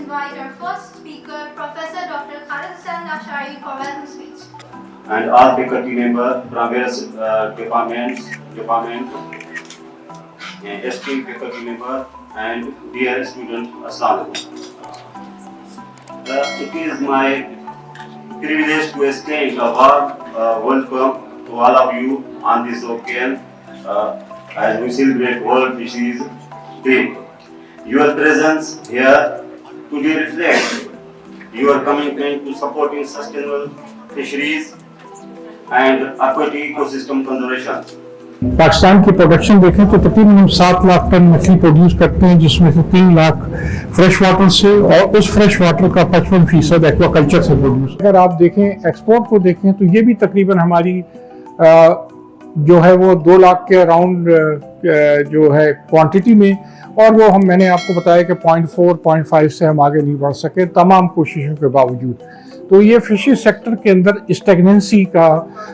invite our first speaker, Professor Dr. Khalid Hassan Ashari, for welcome speech. And all faculty members from various department, esteemed faculty member and dear students, Assalamu alaikum. It is my privilege to extend a warm welcome to all of you on this occasion as we celebrate World Fisheries Day. Your presence here today reflects your commitment to supporting sustainable fisheries and aquatic ecosystem conservation. Pakistan की production देखें तो तकरीबन हम 7 lakh ton मछली produce करते हैं, जिसमें से 3 लाख फ्रेश वाटर से, और उस फ्रेश वाटर का 55% एक्वाकल्चर से प्रोड्यूस। अगर आप देखें एक्सपोर्ट को देखें तो ये भी तकरीबन हमारी जो है वो 2 लाख के अराउंड जो है क्वांटिटी में, और वो मैंने आपको बताया कि 0.4 0.5 से हम आगे नहीं बढ़ सके तमाम कोशिशों के बावजूद। तो ये फिशरी सेक्टर के अंदर स्टेगनेंसी का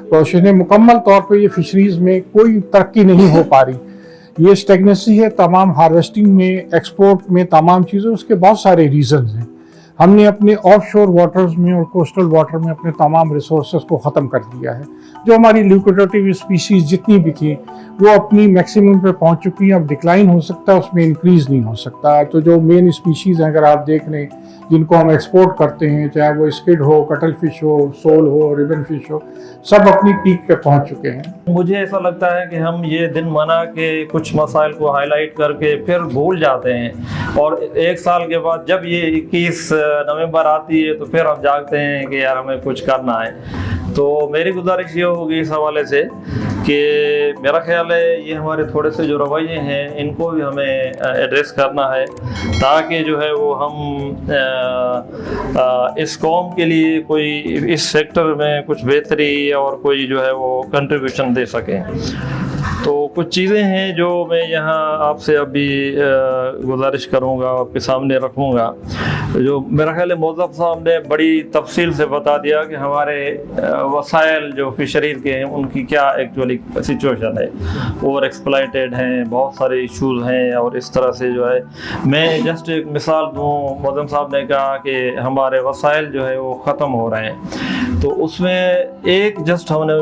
प्रोसेस है, मुकम्मल तौर पे ये फिशरीज़ में कोई तरक्की नहीं हो पा रही। ये स्टेगनेंसी है तमाम हार्वेस्टिंग में, एक्सपोर्ट में, तमाम चीज़ें। उसके बहुत सारे रीज़न्स हैं। हमने अपने ऑफशोर वाटर्स में और कोस्टल वाटर में अपने तमाम रिसोर्सेज को ख़त्म कर दिया है। जो हमारी ल्यूकोडेटिव स्पीशीज़ जितनी भी थी वो अपनी मैक्सिमम पे पहुंच चुकी हैं। अब डिक्लाइन हो सकता है, उसमें इंक्रीज़ नहीं हो सकता। तो जो मेन स्पीशीज़ हैं अगर आप देख लें जिनको हम एक्सपोर्ट करते हैं, चाहे वो स्किड हो, कटल फिश हो, सोल हो, रिबन फिश हो, सब अपनी पीक पे पहुंच चुके हैं। मुझे ऐसा लगता है कि हम ये दिन मना के कुछ मसाइल को हाईलाइट करके फिर भूल जाते हैं, और 1 साल के बाद जब ये 21 नवंबर आती है तो फिर हम जागते हैं कि यार हमें कुछ करना है। तो मेरी गुजारिश ये होगी इस हवाले से कि मेरा ख्याल है ये हमारे थोड़े से जो रवैये हैं इनको भी हमें एड्रेस करना है, ताकि जो है वो हम इस कौम के लिए कोई इस सेक्टर में कुछ बेहतरी और कोई जो है वो कंट्रीब्यूशन दे सकें। तो कुछ चीज़ें हैं जो मैं यहाँ आपसे अभी गुजारिश करूँगा, आपके सामने रखूँगा। जो मेरा ख्याल है मौज़फ़ साहब ने बड़ी तफसील से बता दिया कि हमारे वसाइल जो फिशरीज़ के हैं उनकी क्या एक्चुअली सिचुएशन है। ओवर एक्सप्लॉइटेड हैं, बहुत सारे इश्यूज़ हैं, और इस तरह से जो है मैं जस्ट एक मिसाल दूँ। मौज़फ़ साहब ने कहा कि हमारे वसाइल जो है वो ख़त्म हो रहे हैं, तो उसमें एक जस्ट हमने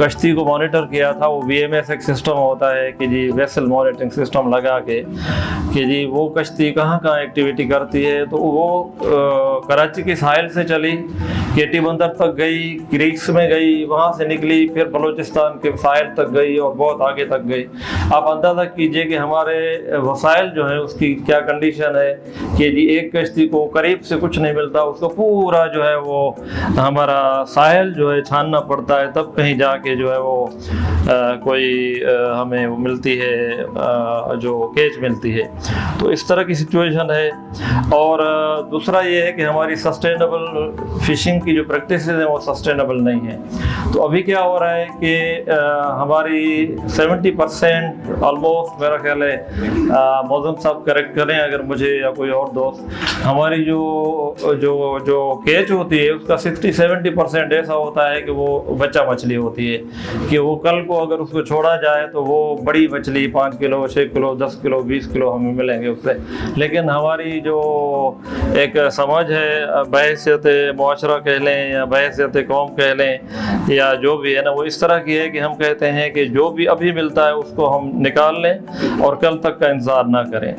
कश्ती को मॉनिटर किया था। वो VMS एक सिस्टम होता है कि जी वेसल मॉनिटरिंग सिस्टम लगा के कि जी वो कश्ती कहाँ कहाँ एक्टिविटी करती है। तो वो कराची के साहिल से चली, केटी बंदर तक गई, क्रीक्स में गई, वहाँ से निकली, फिर बलूचिस्तान के साहिल तक गई और बहुत आगे तक गई। आप अंदाज़ा कीजिए कि हमारे वसाइल जो है उसकी क्या कंडीशन है कि जी एक कश्ती को करीब से कुछ नहीं मिलता, उसको पूरा जो है वो हमारा साहिल जो है छानना पड़ता है, तब कहीं जाके जो है वो कोई हमें वो मिलती है, जो केच मिलती है। तो इस तरह की सिचुएशन है। और दूसरा ये है कि हमारी सस्टेनेबल फिशिंग की जो प्रैक्टिसेस हैं वो सस्टेनेबल नहीं है। तो अभी क्या हो रहा है कि हमारी 70% ऑलमोस्ट, मेरा ख्याल है मौज़म साहब करेक्ट करें अगर मुझे या कोई और दोस्त, हमारी जो केच होती है उसका 60-70% ऐसा होता है कि वो बच्चा मछली होती है, कि वो कल को अगर उसको छोड़ा जाए तो वो बड़ी मछली 5 किलो, 6 किलो, 10 किलो, 20 किलो हमें मिलेंगे उससे। लेकिन हमारी जो एक समझ है, बहसियत मुआशरा कह लें या बहसियत कौम कह लें या जो भी है ना, वो इस तरह की है कि हम कहते हैं कि जो भी अभी मिलता है उसको हम निकाल लें और कल तक का इंतजार ना करें।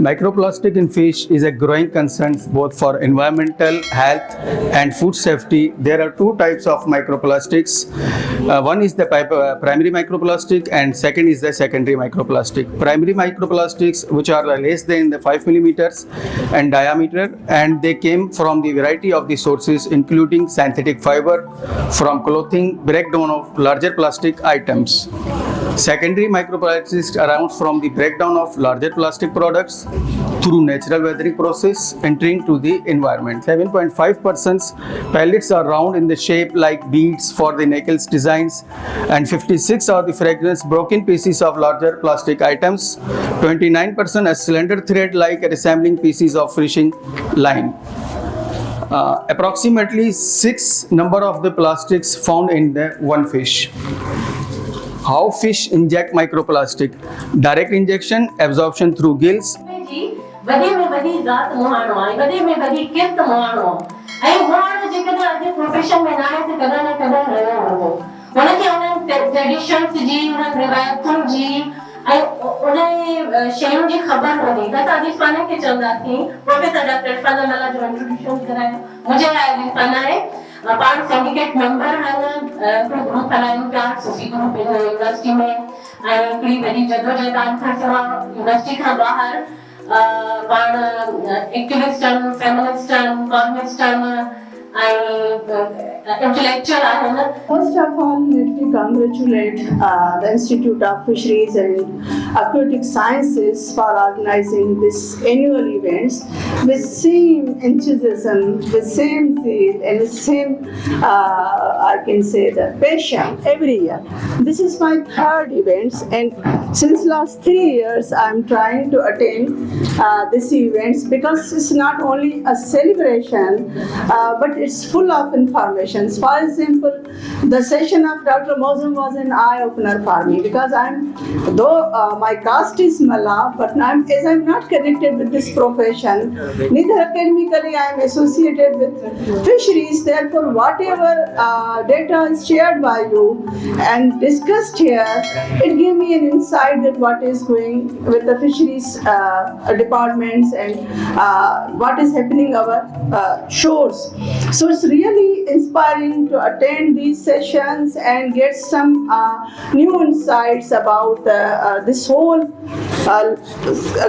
Microplastic in fish is a growing concern both for environmental health and food safety. There are 2 types of microplastics. One is the primary microplastic and second is the secondary microplastic. Primary microplastics, which are less than the 5 millimeters in diameter, and they came from the variety of the sources including synthetic fiber from clothing, breakdown of larger plastic items. Secondary microplastics arise from the breakdown of larger plastic products through natural weathering process entering to the environment. 7.5% pellets are round in the shape like beads for the necklace designs, and 56 are the fragrance broken pieces of larger plastic items. 29% are cylinder thread like resembling pieces of fishing line. Approximately 6 number of the plastics found in the one fish. How fish inject microplastic? Direct injection, absorption through gills. जी, वॾे में वॾी ज़ात मुहाणो आहे, वॾे में वॾी किर्त मुहाणो आहे ऐं मुहाणो जेकॾहिं अॼु प्रोफेशन में न आहे त कॾहिं न कॾहिं रहियो हूंदो। हुनखे उन्हनि ट्रेडिशन्स जी, उन्हनि रिवायतुनि जी ऐं उन शयुनि जी ख़बर हूंदी। त असां इरफान खे चवंदासीं, प्रोफेसर डॉक्टर इरफान अमला जो इंट्रोड्यूशन करायो। मुंहिंजे नालो इरफान आहे, पाण सिंडिकेट मेंबर आहियूं, ग्रुप हलायूं पिया सूफी ग्रुप यूनिवर्सिटी में ऐं हिकिड़ी वॾी जदोजहद खां सवाइ यूनिवर्सिटी खां ॿाहिरि पाण एक्टिविस्ट आहियूं, फेमिनिस्ट आहियूं, कॉर्मिस्ट आहियूं ऐं इंटेलेक्चुअल आहिनि। First of all, let me congratulate the Institute of Fisheries and Aquatic Sciences for organizing this annual events with same enthusiasm, with same zeal, and with same, I can say, the passion every year. This is my third event, and since last 3 years, I'm trying to attend these events because it's not only a celebration, but it's full of information. For example, the session of Dr. Mozum was an eye-opener for me because though my caste is Malla, but as I'm not connected with this profession, neither academically I am associated with fisheries. Therefore, whatever data is shared by you and discussed here, it gave me an insight that what is going with the fisheries departments and what is happening our shores. So it's really inspiring to attend these sessions and get some new insights about this whole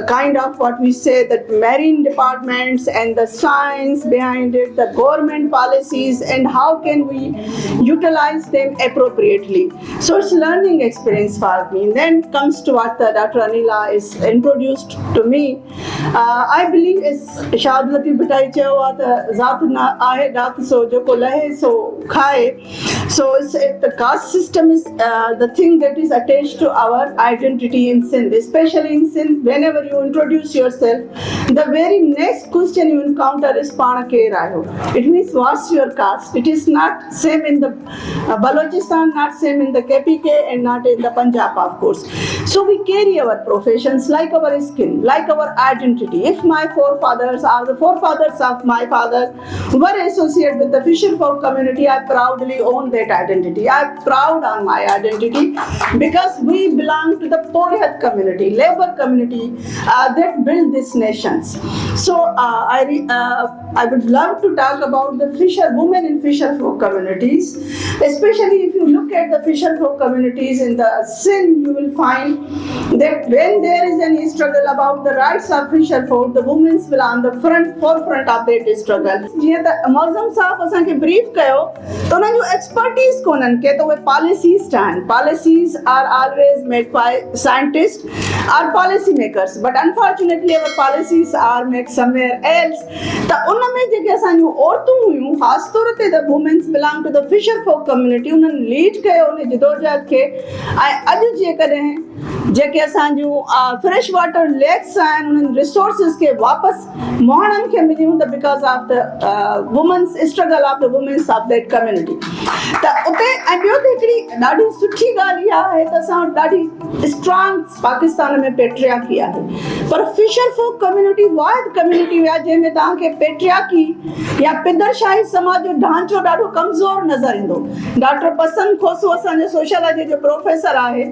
kind of what we say that marine departments and the science behind it, the government policies, and how can we utilize them appropriately. So it's learning experience for me. And then comes to what Dr. Anila is introduced to me. I believe it's Shahadlati Bhatai Chewa, the Zat Ahe Dat So Joko Lahe So Khaye. So the caste system is the thing that is attached to our identity in Sindh, especially in Sindh. Whenever you introduce yourself, the very next question you encounter is Pana Ke Rayo. It means what's your caste? It is not same in the Balochistan, not same in the KPK, and not in the Punjab, of course. So we carry our professions like our skin, like our identity. If my forefathers or the forefathers of my father were associated with the fisher folk community, I proudly own that identity. I'm proud on my identity because we belong to the Porihat community, labor community that built these nations. So I would love to talk about the women in fisher folk communities. Especially if you look at the fisher folk communities in the Sindh, you will find that when there is any struggle about the rights of fisher folk, the women will on the forefront of that struggle. जीअं त मौज़म साहब असांखे brief कयो त उन्हनि जो expertise कोन्हनि के त उहे पॉलिसीज़ ठाहिनि. Policies are always made by scientists or policy makers, but unfortunately our policies are made somewhere else. त उन में जेके असांजूं औरतूं हुयूं, ख़ासि तौर ते the women belong to the fisher folk community, उन्हनि लीड कयो उन जिदोजहद खे. ऐं अॼु जेकॾहिं जेके असांजूं फ्रेश वाटर लेक्स आहिनि, उन्हनि रिसोर्सिस खे वापसि मोहणनि खे मिलियूं त because of the women's struggle of the women's of that community. त उते ऐं ॿियो त हिकिड़ी ॾाढी सुठी ॻाल्हि इहा आहे त असां वटि ॾाढी स्ट्रॉन्ग पाकिस्तान में पेट्रियार्की आहे, पर फिशर फोक कम्युनिटी वाहिद कम्युनिटी आहे जंहिंमें तव्हांखे पेट्रियार्की या पिदरशाही समाज जो ढांचो ॾाढो कमज़ोर नज़र ईंदो. डॉक्टर पसंद खोसो असांजो सोशियोलॉजी जो प्रोफेसर आहे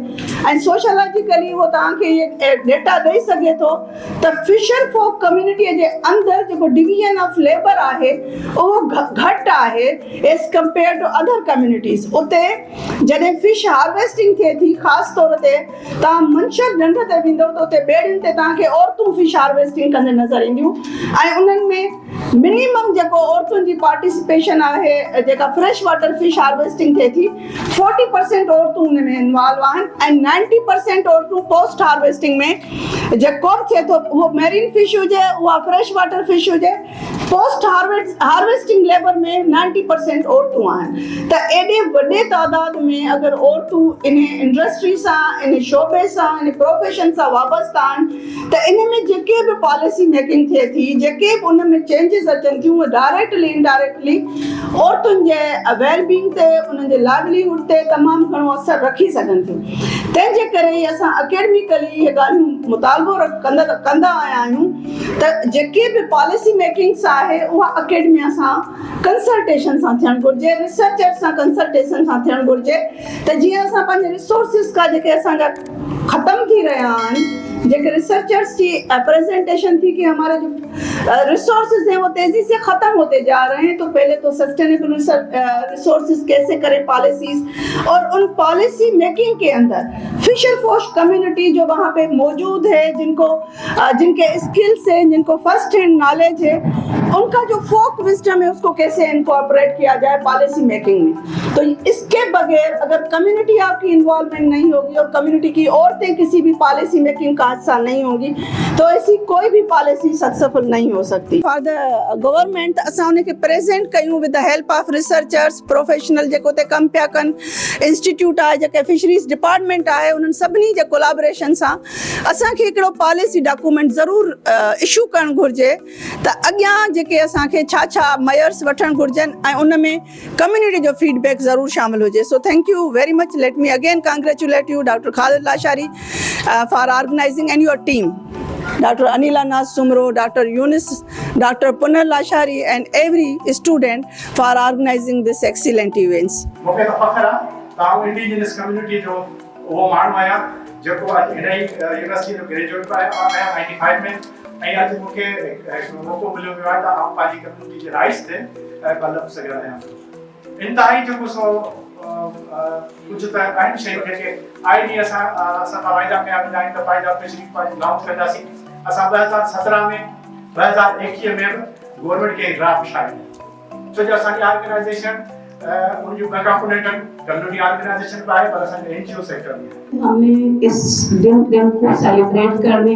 ऐं सोशियोलॉजिकली उहो तव्हांखे इहे डेटा ॾेई सघे थो त फिशर फोक कम्युनिटीअ जे अंदरि जेको डिवीजन ऑफ लेबर आहे उहो घटि आहे as compare to other communities. उते जॾहिं फिश हार्वेस्टिंग थिए थी, ख़ासि तौर ते तव्हां मंशर ढंढ ते वेंदव त उते ॿेड़ियुनि ते तव्हांखे औरतूं फिश हार्वेस्टिंग कंदे नज़र ईंदियूं ऐं उन्हनि में मिनिमम जेको औरतुनि जी पार्टिसिपेशन आहे जेका फ्रेश वाटर फिश हार्वेस्टिंग थिए थी, 40% औरतूं उन में इन्वॉल्व आहिनि ऐं 90% औरतूं पोस्ट हार्वेस्टिंग में जेको थिए थो, उहो मेरीन फिश हुजे, उहा फ्रेश वाटर फिश हुजे, पोस्ट हार्वेस्टिंग लेबर में 90% औरतूं आहिनि त एॾे वॾे तादाद में अगरि औरतूं इन इंडस्ट्री सां इन शोबे सां इन प्रोफेशन सां वाबस्ता आहिनि त इन में जेके बि पॉलिसी मेकिंग थिए थी जेके बि उन में चेंजिस अचनि थियूं उहे डायरेक्टली इनडायरेक्टली औरतुनि जे वेलबींग ते उन्हनि जे लाइवलीहुड ते तमामु घणो असरु रखी सघनि थियूं। तंहिंजे करे असां अकेडमिकली इहे ॻाल्हियूं मुतालबो कंदा आया आहियूं त जेके बि पॉलिसी मेकिंग सां आहे उहा अकेडमिया सां कंसल्टेशन सां थियणु घुरिजे, रिसर्चर सां कंसल्टेशन सां थियणु घुरिजे त जीअं असां पंहिंजे रिसोर्सिस खां जेके असांजा ख़तमु थी रहिया आहिनि, जेके रिसर्चर्स की प्रेजेंटेशन थी कि हमारे जो रिसोर्सेज हैं वो तेज़ी से ख़त्म होते जा रहे हैं, तो पहले तो सस्टेनेबल रिसोर्सेज कैसे करें पॉलिसीज़, और उन पॉलिसी मेकिंग के अंदर फिशर फोर्स कम्युनिटी जो वहाँ पे मौजूद है, जिनके स्किल्स हैं, जिनको फर्स्ट हैंड नॉलेज है, उनका जो फोक विजडम है उसको कैसे इनकॉर्पोरेट किया जाए पॉलिसी मेकिंग में। तो इसके बगैर अगर कम्युनिटी आपकी इन्वॉल्वमेंट नहीं होगी और कम्युनिटी की औरतें किसी भी पॉलिसी मेकिंग का हिस्सा नहीं होगी तो ऐसी कोई भी पॉलिसी सक्सेसफुल नहीं हो सकती। फॉर द गवर्नमेंट असां उनखे प्रेजेंट कयूं with the help of researchers professional जेको ते कम पिया कनि, इंस्टीट्यूट आहे, जेके फिशरीज़ डिपार्टमेंट आहे, उन्हनि सभिनी जे कोलाबोरेशन सां असांखे हिकिड़ो पॉलिसी डॉक्यूमेंट ज़रूरु इशू करणु घुरिजे त अॻियां जेके असांखे छा मयर्स वठणु घुरिजनि ऐं उन में कम्युनिटी जो फीडबैक ज़रूरु शामिल हुजे। So thank you very much. Let me again congratulate you, Dr. Khalid Lashari, for organizing, and your team, Dr. Anila Naz Sumro, Dr. Yunus, Dr. Punar Lashari, and every student for organizing this excellent events. मूंखे त फ़ख्रु आहे तव्हां indigenous community जो उहो माण्हू आहियां जेको अॼु हिन ई यूनिवर्सिटी जो ग्रेजुएट आहियां 95 में, ऐं अॼु मूंखे हिकु मौक़ो मिलियो वियो आहे त आउं पंहिंजी कम्युनिटी जे राइट्स ते ॻाल्हि सघियो आहियां। इंतिहाई जेको सो कुझु त आहिनि शयूं जेके आईडी असां फ़ाइदा कया वेंदा आहिनि त फ़ाइदा फिशरी लॉन्च कंदासीं। असां 2017 में 2021 में गवर्नमेंट खे ड्राफ्ट ठाही, छो जो असांजी ऑर्गेनाइजेशन उन जो कंपोनेंट कम्युनिटी ऑर्गेनाइजेशन भी है पर असांजे एनजीओ सेक्टर में हमने इस दिन को सेलिब्रेट करने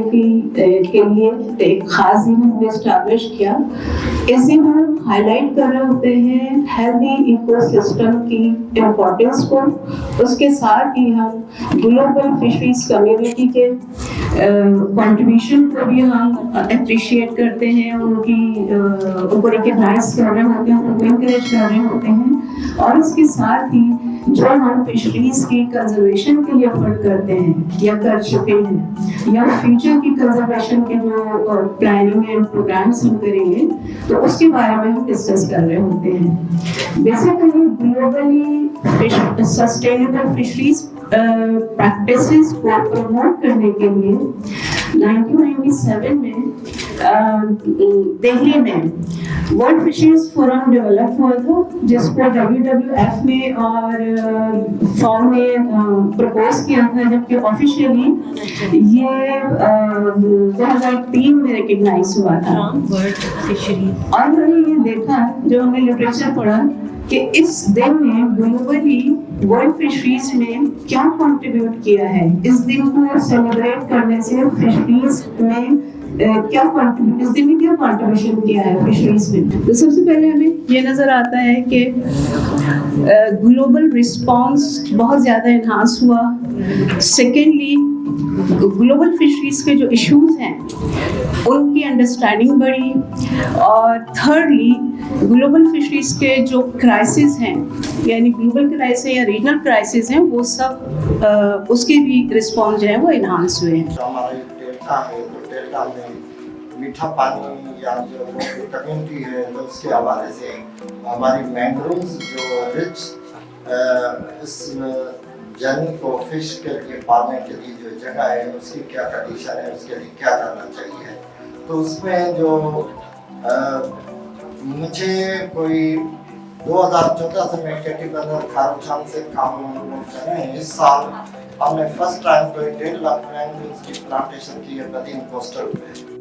के लिए एक खास दिन हमने एस्टैब्लिश किया। इस दिन हम हाईलाइट कर रहे होते हैं हेल्दी इकोसिस्टम की इम्पोर्टेंस को, उसके साथ ही हम ग्लोबल फिशरीज कम्युनिटी के कंट्रीब्यूशन को भी हम अप्रिशिएट करते हैं, उनको रिकग्नाइज कर रहे होते हैं, उनको इनकरेज कर रहे होते हैं, और इसके साथ ही जो हम फिशरीज की कंजर्वेशन के लिए एफर्ट करते हैं या कर चुके हैं या फ्यूचर की कंजर्वेशन के जो प्लानिंग एंड प्रोग्राम्स हम करेंगे तो उसके बारे में हम डिस्कस कर रहे होते हैं। Basically globally sustainable fisheries practices को प्रमोट करने के लिए 1997 में दिल्ली में वर्ल्ड फिशरीज फोरम डेवलप हुआ था, जिसको WWF में और फॉर्म में प्रपोज किया था, जबकि ऑफिशियली ये 2003 में रिकग्नाइज हुआ था वर्ल्ड फिशरी। और हमने ये देखा जो हमने लिटरेचर पढ़ा कि इस दिन ने ग्लोबली वर्ल्ड फिशरीज में क्या कंट्रीब्यूट किया है। इस दिन को सेलिब्रेट करने से फिशरीज में क्या इस दिन में क्या कंट्रीब्यूशन किया है फिशरीज में। तो सबसे पहले हमें ये नज़र आता है कि ग्लोबल रिस्पांस बहुत ज़्यादा इन्हांस हुआ। सेकेंडली ग्लोबल फिशरीज के जो इश्यूज हैं उनकी अंडरस्टैंडिंग बढ़ी, और थर्डली ग्लोबल फिशरीज के जो क्राइसिस हैं यानी ग्लोबल क्राइसिस या रीजनल क्राइसिस हैं वो सब उसके भी रिस्पॉन्स जो है वो इन्हांस हुए हैं। जो हमारा डेल्टा है तो डेल्टा में मीठा पानी या जो कम्युनिटी है तो उसके हवाले से हमारी मैंग्रोव्स जो रिच इस जर्नी को फिश के लिए पालने के लिए जो जगह है उसकी क्या कंडीशन है, उसके लिए क्या करना चाहिए। तो उसमें जो मुझे कोई 2014 से मैं कैटेगरी खारूखान से काम कर रहे हैं। इस साल हमने फर्स्ट टाइम कोई 1.5 लाख मैंग्रोव्स की प्लांटेशन की है बदीन कोस्टल पे।